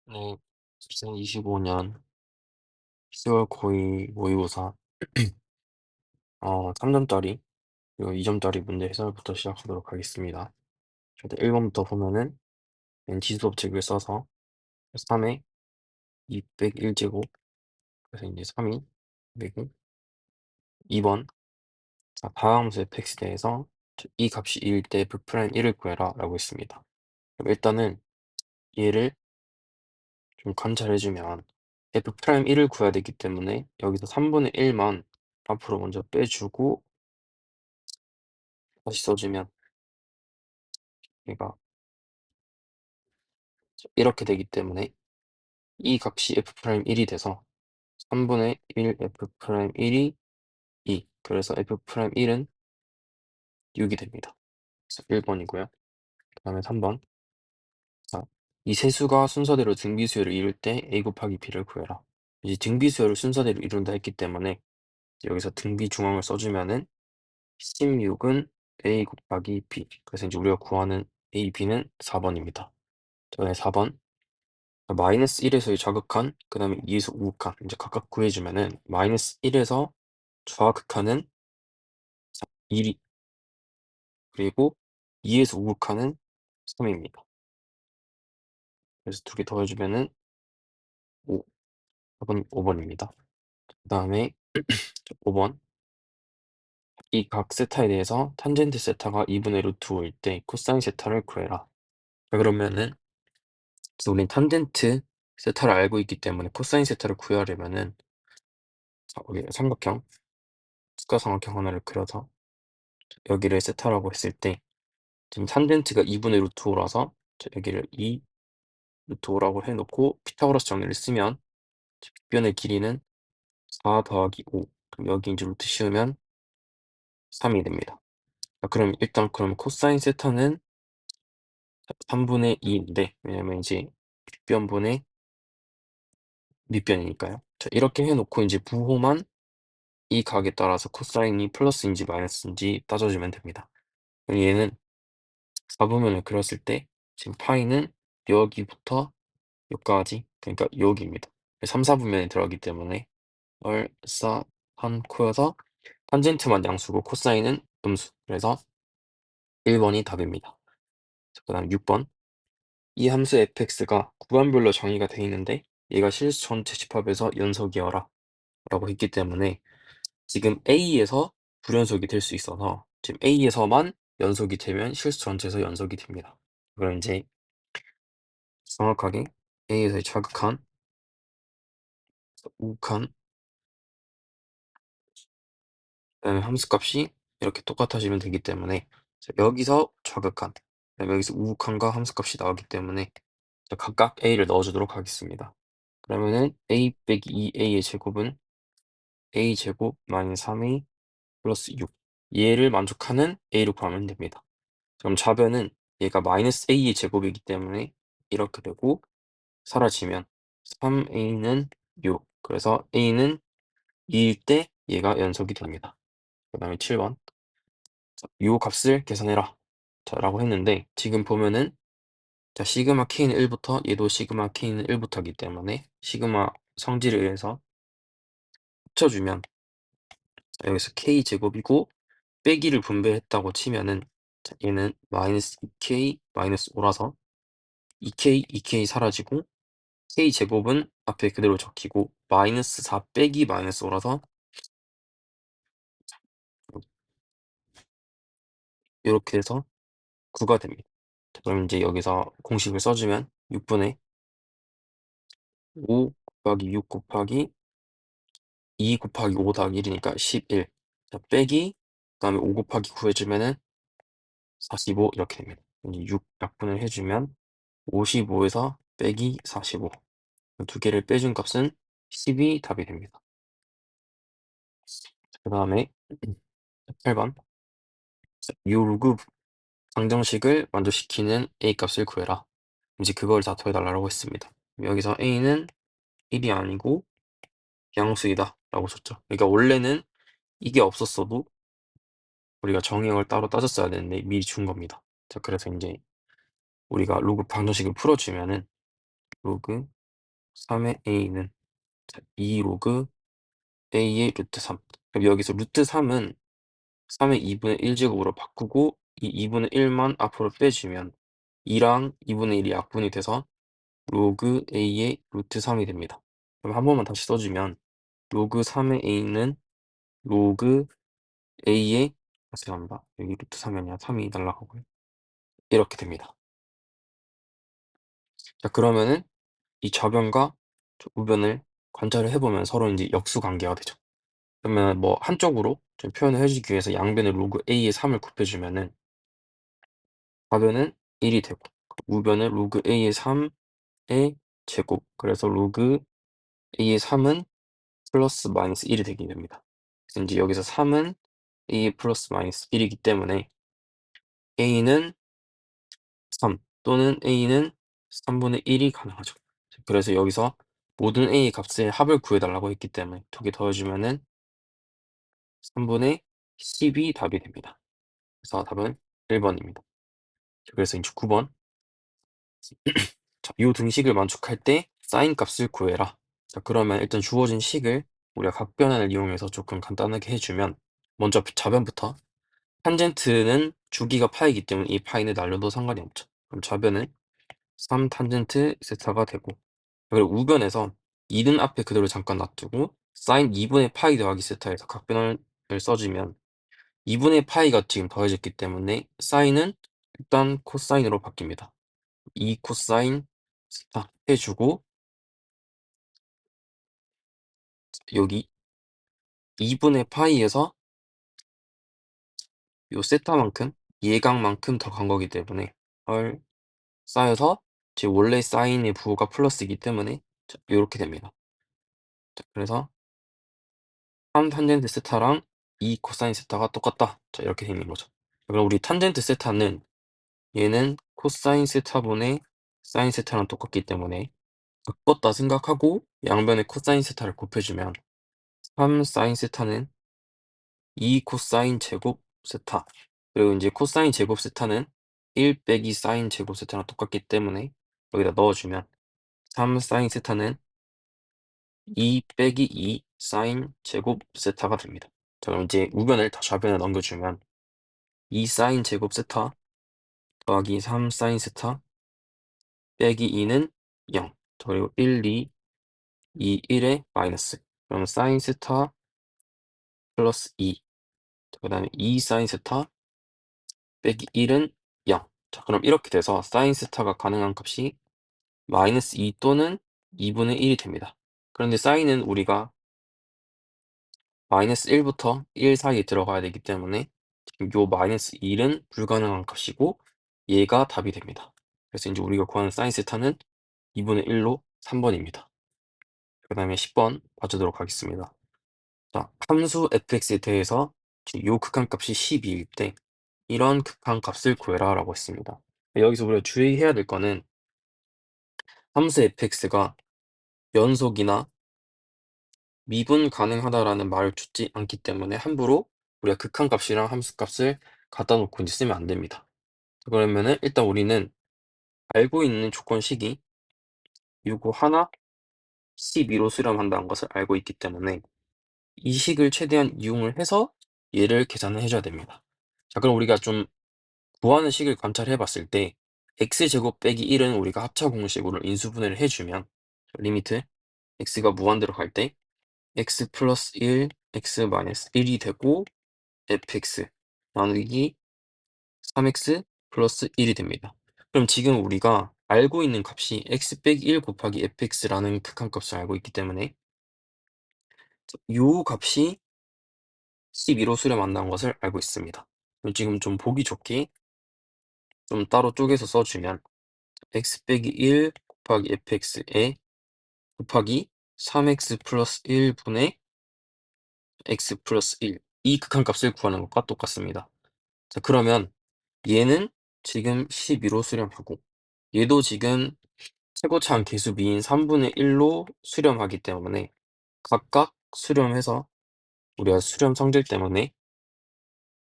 네, 2025년 10월 고의 모의고사 3점짜리 그리고 2점짜리 문제 해설부터 시작하도록 하겠습니다. 일단 1번부터 보면은 지수법칙을 써서 3에 201제곱 그래서 이제 3이 되고 2번 자, 다함수 fx에 대해서 이 값이 2일 때 f'1을 구해라 라고 했습니다. 그럼 일단은 얘를 좀 관찰해주면 f'1을 구해야 되기 때문에 여기서 3분의 1만 앞으로 먼저 빼주고 다시 써주면 얘가 이렇게 되기 때문에 이 값이 f'1이 돼서 3분의 1 f'1이 2 그래서 f'1은 6이 됩니다. 그래서 1번이고요. 그 다음에 3번 자, 이 세수가 순서대로 등비수열을 이룰 때 a 곱하기 b를 구해라. 이제 등비수열을 순서대로 이룬다 했기 때문에 여기서 등비 중앙을 써주면은 16은 a 곱하기 b 그래서 이제 우리가 구하는 a, b는 4번입니다. 저번에 4번 마이너스 1에서의 좌극한 그 다음에 2에서 우극한 이제 각각 구해주면은 마이너스 1에서 좌극한은 1이 그리고 2에서 우극한은 3입니다. 그래서 두 개 더해주면은 5 답은 5번입니다. 그 다음에 5번 이 각 세타에 대해서 탄젠트 세타가 2분의 루트 5일 때 코사인 세타를 구해라. 자, 그러면은 그래서 우린 탄젠트 세타를 알고 있기 때문에 코사인 세타를 구하려면은 자, 여기 삼각형 직각삼각형 하나를 그려서 여기를 세타라고 했을 때 지금 탄젠트가 2분의 루트 5라서 여기를 2 루트 5라고 해놓고 피타고라스 정리를 쓰면 빗변의 길이는 4 더하기 5 그럼 여기 이제 루트 씌우면 3이 됩니다. 자, 그럼 일단 그럼 코사인 세타는 3분의 2인데 왜냐면 이제 빗변분의 밑변이니까요. 자, 이렇게 해놓고 이제 부호만 이 각에 따라서 코사인이 플러스인지 마이너스인지 따져주면 됩니다. 그럼 얘는 4분면을 그렸을 때 지금 파이는 여기부터 여기까지 그러니까 여기입니다. 3, 4분면에 들어가기 때문에 얼싸한코여서 탄젠트만 양수고 코사인은 음수 그래서 1번이 답입니다. 그 다음 6번 이 함수 fx가 구간별로 정의가 돼 있는데 얘가 실수 전체 집합에서 연속이어라 라고 했기 때문에 지금 A에서 불연속이 될 수 있어서 지금 A에서만 연속이 되면 실수 전체에서 연속이 됩니다. 그럼 이제 정확하게 A에서의 자극한, 우극한, 그다음에 함수값이 이렇게 똑같아지면 되기 때문에 자, 여기서 좌극한, 그다음에 여기서 우극한과 함수값이 나오기 때문에 자, 각각 A를 넣어주도록 하겠습니다. 그러면은 A 빼기 2A의 제곱은 A 제곱 마이너스 3A 플러스 6 얘를 만족하는 A로 구하면 됩니다. 그럼 좌변은 얘가 마이너스 A의 제곱이기 때문에 이렇게 되고 사라지면 3A는 6 그래서 A는 2일 때 얘가 연속이 됩니다. 그 다음에 7번 요 값을 계산해라 자 라고 했는데 지금 보면은 자 시그마 K는 1부터 얘도 시그마 K는 1부터이기 때문에 시그마 성질에 의해서 합쳐주면 자, 여기서 K제곱이고 빼기를 분배했다고 치면은 자, 얘는 마이너스 2K 마이너스 5라서 2K, 2K 사라지고 K제곱은 앞에 그대로 적히고 마이너스 4 빼기 마이너스 5라서 이렇게 해서 9가 됩니다. 자, 그럼 이제 여기서 공식을 써주면 6분의 5 곱하기 6 곱하기 2 곱하기 5 더하기 1이니까 11 자, 빼기 그 다음에 5 곱하기 9 해주면은 45 이렇게 됩니다. 이제 6 약분을 해주면 55에서 빼기 45 두 개를 빼준 값은 10이 답이 됩니다. 그 다음에 8번 요 로그 방정식을 만족시키는 a 값을 구해라. 이제 그걸 다 더해달라고 했습니다. 여기서 a는 1이 아니고 양수이다 라고 줬죠. 그러니까 원래는 이게 없었어도 우리가 정의역을 따로 따졌어야 되는데 미리 준 겁니다. 자, 그래서 이제 우리가 로그 방정식을 풀어주면은 로그 3의 a는 2 로그 a의 루트 3. 그럼 여기서 루트 3은 3의 2분의 1 제곱으로 바꾸고 이 2분의 1만 앞으로 빼주면 2랑 2분의 1이 약분이 돼서 로그 a의 루트 3이 됩니다. 그럼 한 번만 다시 써주면 로그 3의 a는 로그 a의 죄송합니다. 여기 루트 3이 아니라 3이 날라가고요. 이렇게 됩니다. 자, 그러면은 이 좌변과 우변을 관찰을 해보면 서로 이제 역수 관계가 되죠. 그러면 뭐 한쪽으로 좀 표현을 해주기 위해서 양변에 로그 a의 3을 곱해주면은 좌변은 1이 되고 우변은 로그 a의 3의 제곱, 그래서 로그 a의 3은 플러스 마이너스 1이 되게 됩니다. 그래서 이제 여기서 3은 a 플러스 마이너스 1이기 때문에 a는 3 또는 a는 3분의 1이 가능하죠. 그래서 여기서 모든 a 값의 합을 구해달라고 했기 때문에 두 개 더해주면은 3분의 10이 답이 됩니다. 그래서 답은 1번입니다. 그래서 이제 9번. 자, 요 등식을 만족할 때 사인 값을 구해라. 자, 그러면 일단 주어진 식을 우리가 각변환을 이용해서 조금 간단하게 해주면 먼저 좌변부터 탄젠트는 주기가 파이기 때문에 이 파이는 날려도 상관이 없죠. 그럼 좌변은 3 탄젠트 세타가 되고, 그리고 우변에서 2는 앞에 그대로 잠깐 놔두고 사인 2분의 파이 더하기 세타에서 각변을 써주면 2분의 파이가 지금 더해졌기 때문에 사인은 일단 코사인으로 바뀝니다. 2 코사인 세타 해주고 여기 2분의 파이에서 요 세타만큼 예각만큼 더 간 거기 때문에 헐 쌓여서 제 원래 사인의 부호가 플러스이기 때문에 요렇게 됩니다. 자, 그래서 3 탄젠트 세타랑 2 코사인 세타가 똑같다. 자, 이렇게 되는 거죠. 그럼 우리 탄젠트 세타는 얘는 코사인 세타분의 사인 세타랑 똑같기 때문에 바꿨다 생각하고 양변에 코사인 세타를 곱해주면 3 사인 세타는 2 코사인 제곱 세타, 그리고 이제 코사인 제곱 세타는 1 빼기 사인 제곱 세타랑 똑같기 때문에 여기다 넣어주면 3 사인 세타는 2 빼기 2 사인 제곱 세타가 됩니다. 자, 그럼 이제 우변을 다 좌변에 넘겨주면 2 사인 제곱 세타 더하기 3 사인 세타 빼기 2는 0. 자, 그리고 1, 2, 2, 1에 마이너스. 그럼 사인 세타 플러스 2. 그 다음에 2 사인 세타 빼기 1은 0. 자, 그럼 이렇게 돼서 사인 세타가 가능한 값이 마이너스 2 또는 2분의 1이 됩니다. 그런데 사인은 우리가 마이너스 1부터 1 사이에 들어가야 되기 때문에 지금 요 마이너스 1은 불가능한 값이고 얘가 답이 됩니다. 그래서 이제 우리가 구하는 사인 세타는 2분의 1로 3번입니다. 그 다음에 10번 봐주도록 하겠습니다. 자, 함수 fx에 대해서 지금 요 극한값이 12일 때 이런 극한값을 구해라 라고 했습니다. 여기서 우리가 주의해야 될 거는 함수 fx가 연속이나 미분 가능하다라는 말을 주지 않기 때문에 함부로 우리가 극한값이랑 함수값을 갖다 놓고 이제 쓰면 안 됩니다. 그러면은 일단 우리는 알고 있는 조건식이 요거 하나 12로 수렴한다는 것을 알고 있기 때문에 이 식을 최대한 이용을 해서 얘를 계산을 해줘야 됩니다. 자, 그럼 우리가 좀 구하는 식을 관찰해 봤을 때 x제곱 빼기 1은 우리가 합차 공식으로 인수분해를 해주면 리미트 x가 무한대로 갈 때 x 플러스 1, x 마이너스 1이 되고 fx 나누기 3x 플러스 1이 됩니다. 그럼 지금 우리가 알고 있는 값이 x 빼기 1 곱하기 fx라는 극한값을 알고 있기 때문에 요 값이 12로 수렴한다는 것을 알고 있습니다. 그럼 지금 좀 보기 좋게 좀 따로 쪼개서 써주면 x 빼기 1 곱하기 fx에 곱하기 3x 플러스 1분의 x 플러스 1, 이 극한값을 구하는 것과 똑같습니다. 자, 그러면 얘는 지금 12로 수렴하고 얘도 지금 최고차항 계수비인 3분의 1로 수렴하기 때문에 각각 수렴해서 우리가 수렴 성질 때문에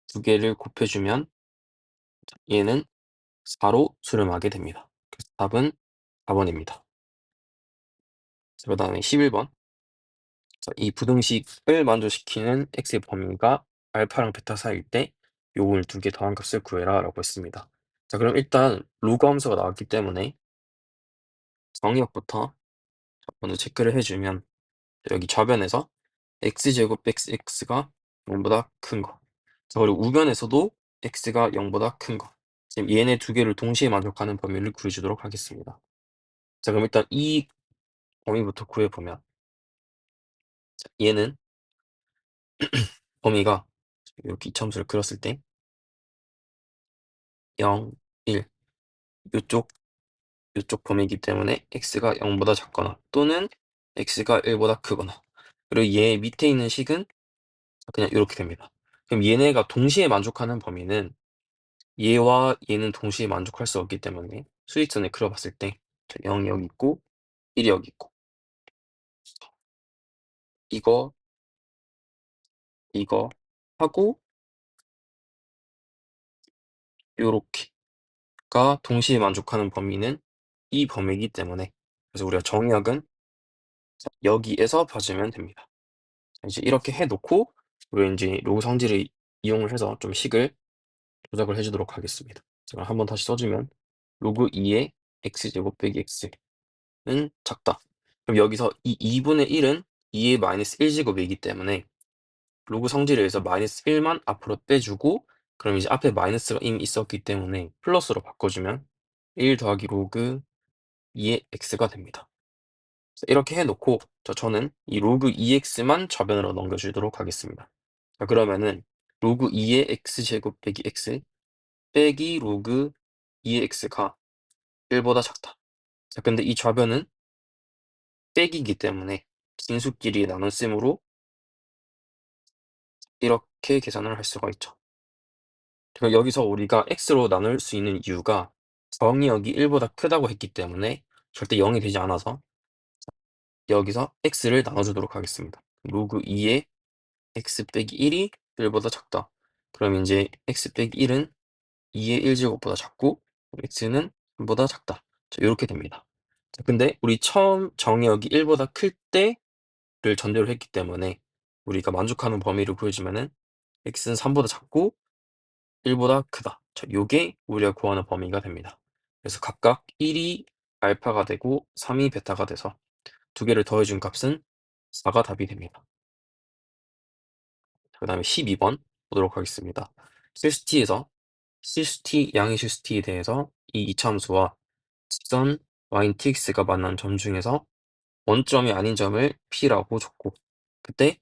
두 개를 곱해주면 얘는 4로 수렴하게 됩니다. 그래서 답은 4번입니다. 그다음에 11번. 자, 이 부등식을 만족시키는 x의 범위가 알파랑 베타 사이일 때 요걸 두 개 더한 값을 구해라라고 했습니다. 자, 그럼 일단 로그 함수가 나왔기 때문에 정의역부터 먼저 체크를 해주면 여기 좌변에서 x제곱 x가 0보다 큰 거. 자, 그리고 우변에서도 x가 0보다 큰 거. 지금 얘네 두 개를 동시에 만족하는 범위를 구해주도록 하겠습니다. 자, 그럼 일단 이 범위부터 구해보면 얘는 범위가 이렇게 이차함수를 그렸을 때 0, 1 요쪽 요쪽 범위이기 때문에 x가 0보다 작거나 또는 x가 1보다 크거나 그리고 얘 밑에 있는 식은 그냥 이렇게 됩니다. 그럼 얘네가 동시에 만족하는 범위는 얘와 얘는 동시에 만족할 수 없기 때문에 수직선을 그려봤을 때 0이 여기 있고 1이 여기 있고 이거 이거 하고 요렇게가 동시에 만족하는 범위는 이 범위이기 때문에 그래서 우리가 정의역은 여기에서 봐주면 됩니다. 이제 이렇게 해 놓고 우리가 인제 로그 성질을 이용을 해서 좀 식을 조작을 해 주도록 하겠습니다. 제가 한번 다시 써 주면 로그 2의 x제곱 빼기 x는 작다. 그럼 여기서 이 2분의 1은 2의 마이너스 1 제곱이기 때문에 로그 성질을 위해서 마이너스 1만 앞으로 빼주고 그럼 이제 앞에 마이너스가 이미 있었기 때문에 플러스로 바꿔주면 1 더하기 로그 2의 x가 됩니다. 이렇게 해 놓고 저는 이 로그 2x만 좌변으로 넘겨 주도록 하겠습니다. 자, 그러면은 로그 2의 x제곱 빼기 x 빼기 로그 2의 x가 1보다 작다. 자, 근데 이 좌변은 빼기이기 때문에 진수끼리 나눗셈으로 이렇게 계산을 할 수가 있죠. 그리고 여기서 우리가 x로 나눌 수 있는 이유가 정의역이 1보다 크다고 했기 때문에 절대 0이 되지 않아서 여기서 x를 나눠주도록 하겠습니다. 로그 2의 x 빼기 1이 1보다 작다. 그럼 이제 x 빼기 1은 2의 1제곱보다 작고 x는 1보다 작다. 자, 요렇게 됩니다. 자, 근데 우리 처음 정의역이 1보다 클 때를 전제로 했기 때문에 우리가 만족하는 범위를 구해주면은 x는 3보다 작고 1보다 크다. 자, 요게 우리가 구하는 범위가 됩니다. 그래서 각각 1이 알파가 되고 3이 베타가 돼서 두 개를 더해준 값은 4가 답이 됩니다. 그다음에 12번 보도록 하겠습니다. 실수t에서 실수t, 양의 실수t에 대해서 이 이차함수와 직선 ytx가 만난 점 중에서 원점이 아닌 점을 p라고 줬고 그때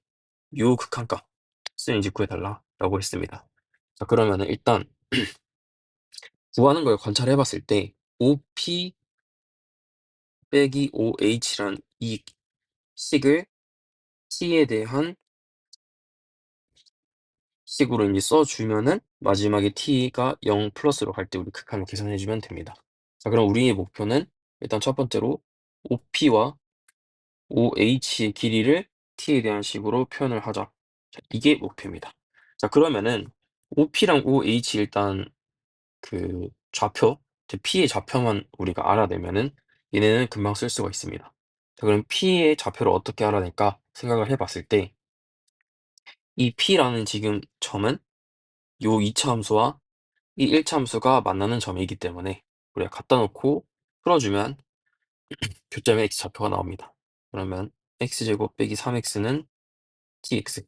요 극한값을 이제 구해달라라고 했습니다. 자, 그러면은 일단 구하는 걸 관찰해 봤을 때 OP 빼기 OH란 이 식을 t에 대한 식으로 이제 써주면은 마지막에 t가 0 플러스로 갈 때 우리 극한을 계산해 주면 됩니다. 자, 그럼 우리의 목표는 일단 첫 번째로 OP와 OH의 길이를 t에 대한 식으로 표현을 하자. 자, 이게 목표입니다. 자, 그러면은 OP랑 OH 일단 그 좌표, P의 좌표만 우리가 알아내면은 얘네는 금방 쓸 수가 있습니다. 자, 그럼 P의 좌표를 어떻게 알아낼까 생각을 해봤을 때 이 P라는 지금 점은 요 2차 함수와 이 1차 함수가 만나는 점이기 때문에 우리가 갖다 놓고 풀어주면 교점의 x 좌표가 나옵니다. 그러면 x제곱 빼기 3x는 tx.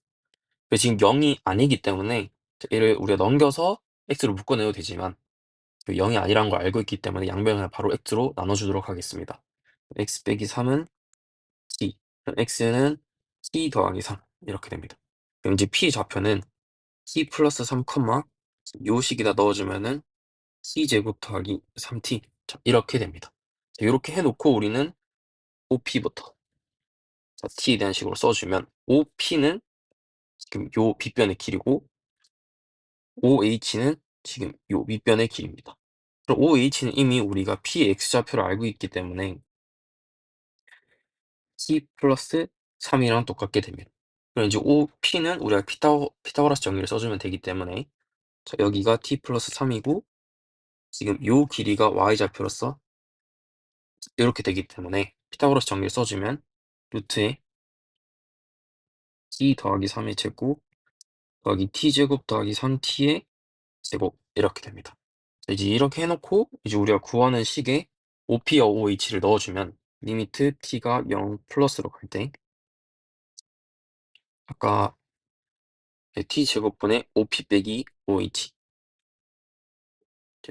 지금 0이 아니기 때문에 얘를 우리가 넘겨서 x로 묶어내도 되지만 0이 아니라는 걸 알고 있기 때문에 양변을 바로 x로 나눠주도록 하겠습니다. x 빼기 3은 t. 그럼 x는 t 더하기 3 이렇게 됩니다. 그럼 이제 p 좌표는 t 플러스 3, 요 식에다 넣어주면은 t제곱 더하기 3t 자, 이렇게 됩니다. 자, 이렇게 해놓고 우리는 OP부터 자, t에 대한 식으로 써주면 OP는 지금 요 빗변의 길이고 OH는 지금 요 밑변의 길입니다. 그럼 OH는 이미 우리가 P의 X좌표를 알고 있기 때문에 T 플러스 3이랑 똑같게 됩니다. 그럼 이제 OP는 우리가 피타고라스 정리를 써주면 되기 때문에 자, 여기가 T 플러스 3이고 지금 요 길이가 Y좌표로서 이렇게 되기 때문에 피타고라스 정리를 써주면 루트에 t 더하기 3의 제곱 더하기 t제곱 더하기 3t의 제곱 이렇게 됩니다. 자, 이제 이렇게 해놓고 이제 우리가 구하는 식에 OP와 OH를 넣어주면 리미트 t가 0 플러스로 갈 때 아까 t제곱분의 OP 빼기 OH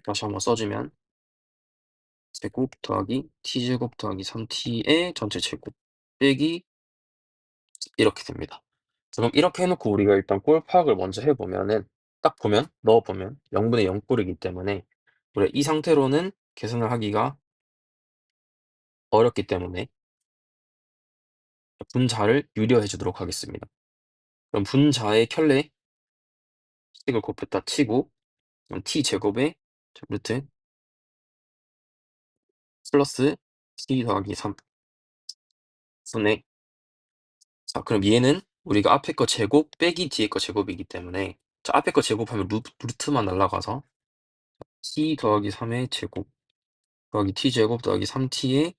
다시 한번 써주면 제곱 더하기 t제곱 더하기 3t의 전체 제곱 빼기 이렇게 됩니다. 자, 그럼 이렇게 해놓고 우리가 일단 꼴 파악을 먼저 해보면은 딱 보면 넣어보면 0분의 0꼴이기 때문에 우리가 이 상태로는 계산을 하기가 어렵기 때문에 분자를 유리화해 주도록 하겠습니다. 그럼 분자의 켤레 식을 곱했다 치고 그럼 t제곱에 루트 플러스 t 더하기 3 분의 자 그럼 얘는 우리가 앞에 거 제곱 빼기 뒤에 거 제곱이기 때문에 자 앞에 거 제곱하면 루트만 날라가서 t 더하기 3의 제곱 더하기 t제곱 더하기 3t의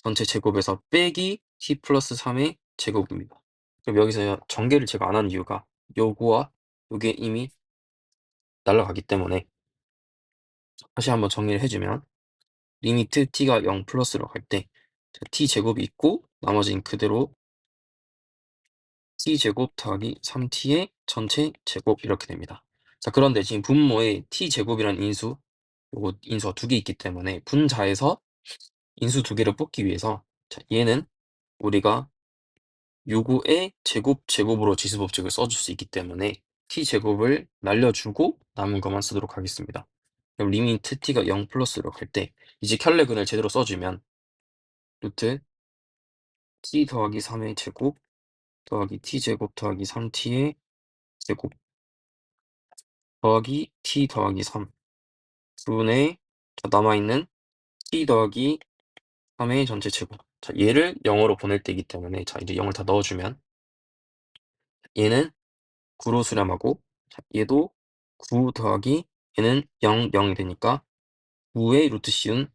전체 제곱에서 빼기 t 플러스 3의 제곱입니다. 그럼 여기서 전개를 제가 안 한 이유가 요거와 요게 이미 날라가기 때문에 다시 한번 정리를 해주면 리미트 t가 0 플러스로 갈 때 t제곱이 있고 나머지는 그대로 t제곱 더하기 3t의 전체 제곱 이렇게 됩니다. 자 그런데 지금 분모에 t제곱이라는 인수 요거 인수가 2개 있기 때문에 분자에서 인수 2개를 뽑기 위해서 자 얘는 우리가 요거의 제곱으로 지수법칙을 써줄 수 있기 때문에 t제곱을 날려주고 남은 것만 쓰도록 하겠습니다. 그럼 리미트 t가 0 플러스로 갈 때 이제 켤레근을 제대로 써주면 루트 t 더하기 3의 제곱 더하기 t제곱 더하기 3t의 제곱 더하기 t 더하기 3 분의 남아있는 t 더하기 3의 전체 제곱 자 얘를 0으로 보낼 때이기 때문에 자 이제 0을 다 넣어주면 얘는 9로 수렴하고 자 얘도 9 더하기 얘는 0, 0이 되니까 9의 루트 씌운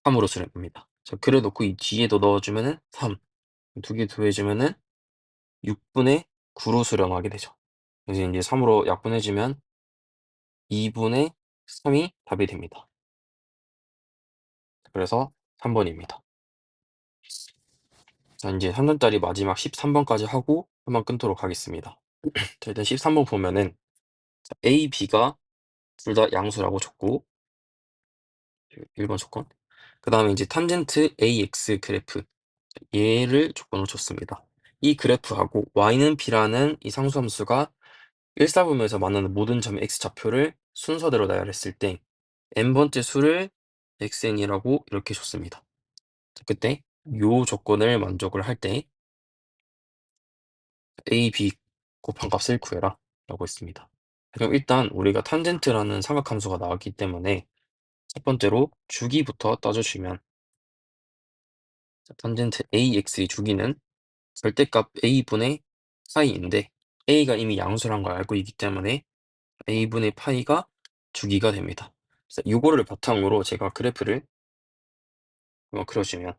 3으로 수렴합니다. 자 그래 놓고 이 뒤에도 넣어주면은 3 두 개 더해주면은 6분의 9로 수렴하게 되죠. 그래서 이제 3으로 약분해주면 2분의 3이 답이 됩니다. 그래서 3번입니다. 자 이제 3점짜리 마지막 13번까지 하고 한번 끊도록 하겠습니다. 자 일단 13번 보면은 A, B가 둘 다 양수라고 줬고 1번 조건 그 다음에 이제 탄젠트 AX 그래프 얘를 조건으로 줬습니다. 이 그래프하고 y는 b라는 이 상수함수가 1사분면에서 만나는 모든 점 x좌표를 순서대로 나열했을 때 n번째 수를 xn이라고 이렇게 줬습니다. 자, 그때 요 조건을 만족을 할 때 a, b 곱한 값을 구해라 라고 했습니다. 그럼 일단 우리가 탄젠트라는 삼각함수가 나왔기 때문에 첫 번째로 주기부터 따져주면 탄젠트 ax의 주기는 절대값 a분의 파이인데 a가 이미 양수란 걸 알고 있기 때문에 a분의 파이가 주기가 됩니다. 그래서 이거를 바탕으로 제가 그래프를 한번 그려주면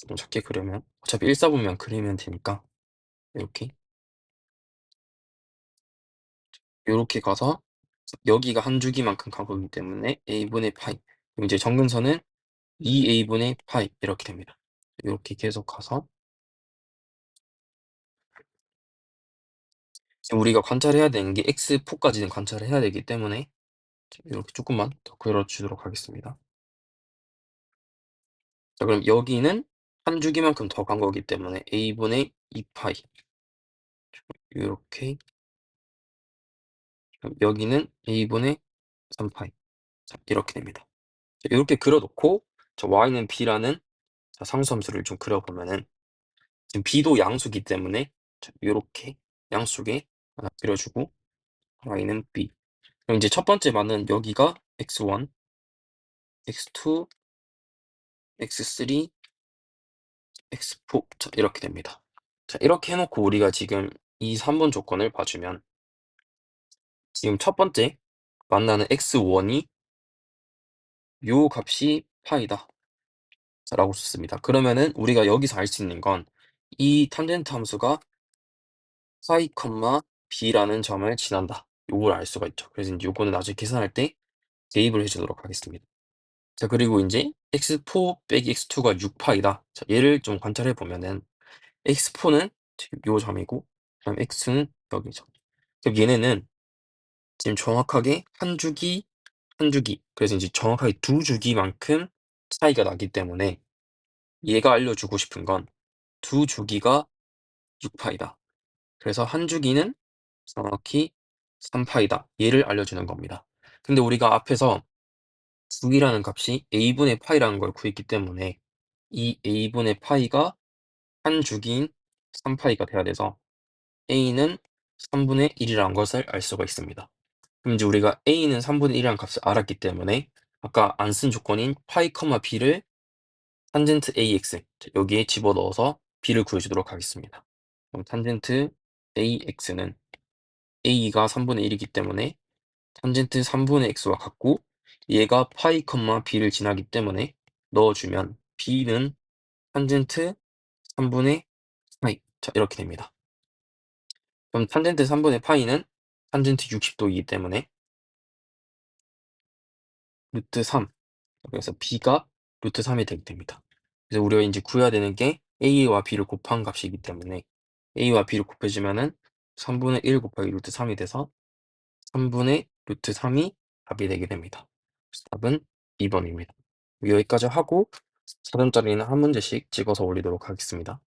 좀 작게 그려면 어차피 1사분면 그리면 되니까 이렇게 가서 여기가 한 주기만큼 가보기 때문에 a분의 파이 그럼 이제 정근선은 2a분의 파이 이렇게 됩니다. 이렇게 계속 가서 지금 우리가 관찰해야 되는 게 x4까지는 관찰을 해야 되기 때문에 이렇게 조금만 더 그려주도록 하겠습니다. 자 그럼 여기는 한 주기만큼 더 간 거기 때문에 a분의 2파이 요렇게 그럼 여기는 a분의 3파이 자 이렇게 됩니다. 자 요렇게 그려 놓고 자 y는 b라는 자 상수함수를 좀 그려 보면은 지금 b도 양수기 때문에 자 요렇게 양수에 하나 그려 주고 y는 b 그럼 이제 첫 번째 만은 여기가 x1, x2, x3, x4 자 이렇게 됩니다. 자 이렇게 해 놓고 우리가 지금 이 3번 조건을 봐 주면 지금 첫 번째 만나는 x1이 요 값이 파이다. 라고 썼습니다. 그러면은 우리가 여기서 알 수 있는 건 이 탄젠트 함수가 파이, b라는 점을 지난다. 요걸 알 수가 있죠. 그래서 인제 요거는 나중에 계산할 때 대입을 해 주도록 하겠습니다. 자 그리고 인제 x4 빼기 x2가 6파이다. 자 얘를 좀 관찰해 보면은 x4는 지금 요 점이고 그다음 x는 여기죠. 그럼 얘네는 지금 정확하게 한 주기, 한 주기 그래서 인제 정확하게 두 주기만큼 차이가 나기 때문에 얘가 알려주고 싶은 건 두 주기가 6파이다. 그래서 한 주기는 정확히 3파이다. 얘를 알려주는 겁니다. 근데 우리가 앞에서 주기라는 값이 a분의 파이라는 걸 구했기 때문에 이 a분의 파이가 한 주기인 3파이가 돼야 돼서 a는 3분의 1이라는 것을 알 수가 있습니다. 그럼 이제 우리가 a는 3분의 1이라는 값을 알았기 때문에 아까 안 쓴 조건인 파이, b를 탄젠트 ax 여기에 집어넣어서 b를 구해주도록 하겠습니다. 그럼 탄젠트 ax는 a가 3분의 1이기 때문에 탄젠트 3분의 x와 같고 얘가 파이, b를 지나기 때문에 넣어주면 b는 탄젠트 3분의 파이 자 이렇게 됩니다. 그럼 탄젠트 3분의 파이는 탄젠트 60도이기 때문에 루트 3 그래서 b가 루트 3이 되게 됩니다. 그래서 우리가 이제 구해야 되는 게 a와 b를 곱한 값이기 때문에 a와 b를 곱해주면은 3분의 1 곱하기 루트 3이 돼서 3분의 루트 3이 답이 되게 됩니다. 그래서 답은 2번입니다. 여기까지 하고 4점짜리는 한 문제씩 찍어서 올리도록 하겠습니다.